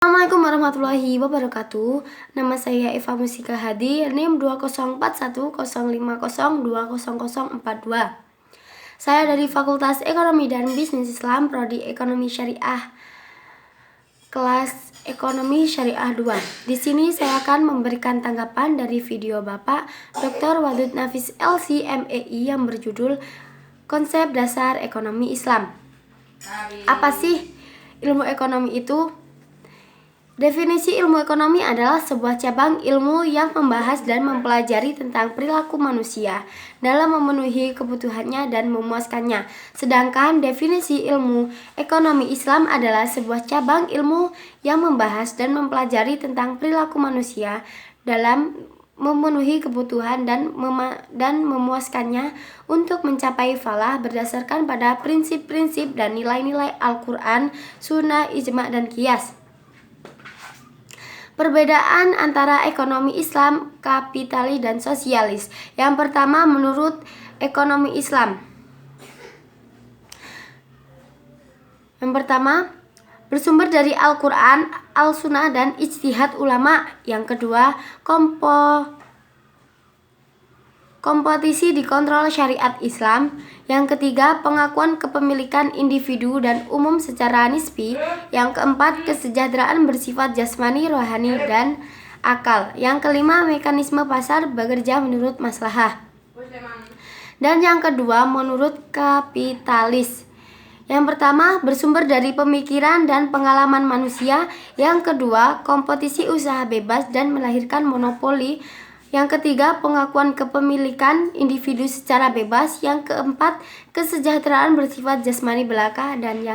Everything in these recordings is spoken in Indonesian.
Assalamualaikum warahmatullahi wabarakatuh. Nama saya Eva Musika Hadi, NIM 204105020042. Saya dari Fakultas Ekonomi dan Bisnis Islam, Prodi Ekonomi Syariah, kelas Ekonomi Syariah 2. Di sini saya akan memberikan tanggapan dari video Bapak Dr. Wadud Nafis LC MEI yang berjudul Konsep Dasar Ekonomi Islam. Apa sih ilmu ekonomi itu? Definisi ilmu ekonomi adalah sebuah cabang ilmu yang membahas dan mempelajari tentang perilaku manusia dalam memenuhi kebutuhannya dan memuaskannya. Sedangkan definisi ilmu ekonomi Islam adalah sebuah cabang ilmu yang membahas dan mempelajari tentang perilaku manusia dalam memenuhi kebutuhan dan memuaskannya untuk mencapai falah berdasarkan pada prinsip-prinsip dan nilai-nilai Al-Quran, Sunnah, Ijma' dan Qiyas. Perbedaan antara ekonomi Islam, kapitalis, dan sosialis. Yang pertama, menurut ekonomi Islam. Yang pertama, bersumber dari Al-Quran, Al-Sunnah, dan ijtihad ulama. Yang kedua, kompetisi dikontrol syariat Islam. Yang ketiga, pengakuan kepemilikan individu dan umum secara nisbi. Yang keempat, kesejahteraan bersifat jasmani, rohani, dan akal. Yang kelima, mekanisme pasar bekerja menurut maslahah. Dan yang kedua, menurut kapitalis. Yang pertama, bersumber dari pemikiran dan pengalaman manusia. Yang kedua, kompetisi usaha bebas dan melahirkan monopoli. Yang ketiga, pengakuan kepemilikan individu secara bebas. Yang keempat, kesejahteraan bersifat jasmani belaka. Dan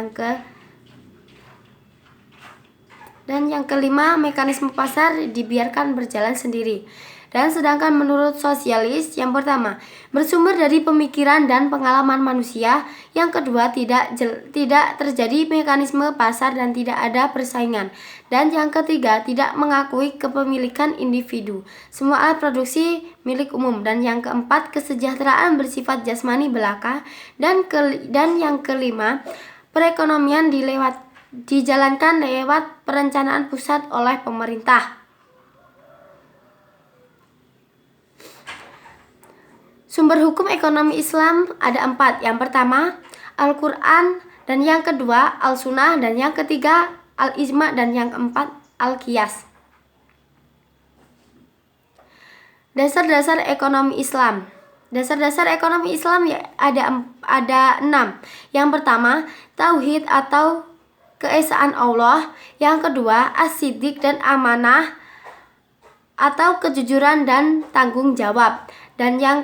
yang kelima, mekanisme pasar dibiarkan berjalan sendiri. Dan sedangkan menurut sosialis, yang pertama, bersumber dari pemikiran dan pengalaman manusia. Yang kedua, tidak terjadi mekanisme pasar dan tidak ada persaingan. Dan yang ketiga, tidak mengakui kepemilikan individu. Semua alat produksi milik umum. Dan yang keempat, kesejahteraan bersifat jasmani belaka. Dan yang kelima, perekonomian dijalankan lewat perencanaan pusat oleh pemerintah. Sumber hukum ekonomi Islam ada 4. Yang pertama, Al-Quran, dan yang kedua, Al-Sunnah, dan yang ketiga, Al-Ijma', dan yang keempat, Al-Qiyas. Dasar-dasar ekonomi Islam. Dasar-dasar ekonomi Islam ada 6. Yang pertama, Tauhid atau keesaan Allah. Yang kedua, as-siddiq dan amanah atau kejujuran dan tanggung jawab. Dan yang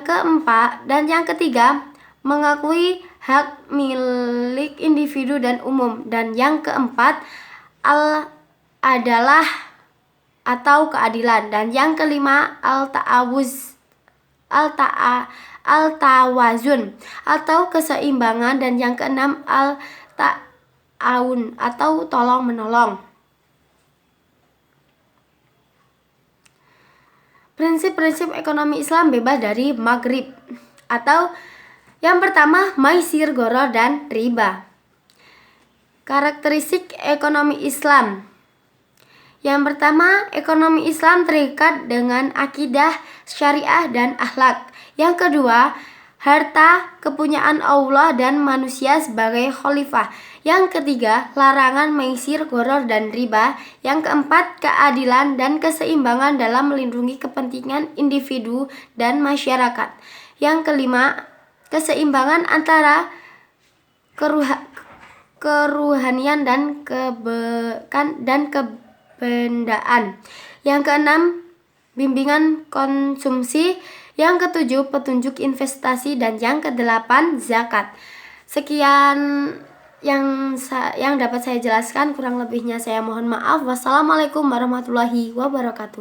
ketiga, mengakui hak milik individu dan umum. Dan yang keempat, adalah atau keadilan. Dan yang kelima, al-tawazun atau keseimbangan. Dan yang keenam, al-ta'awun atau tolong menolong. Prinsip-prinsip ekonomi Islam bebas dari maghrib atau yang pertama, maisir, gharar, dan riba. Karakteristik ekonomi Islam. Yang pertama, ekonomi Islam terikat dengan akidah, syariah, dan akhlak. Yang kedua, harta kepunyaan Allah dan manusia sebagai khalifah. Yang ketiga, larangan maisir, gharar, dan riba. Yang keempat, keadilan dan keseimbangan dalam melindungi kepentingan individu dan masyarakat. Yang kelima, keseimbangan antara keruhanian dan kebendaan. Yang keenam, bimbingan konsumsi. Yang ketujuh, petunjuk investasi. Dan yang kedelapan, zakat. Sekian yang dapat saya jelaskan, kurang lebihnya saya mohon maaf. Wassalamualaikum warahmatullahi wabarakatuh.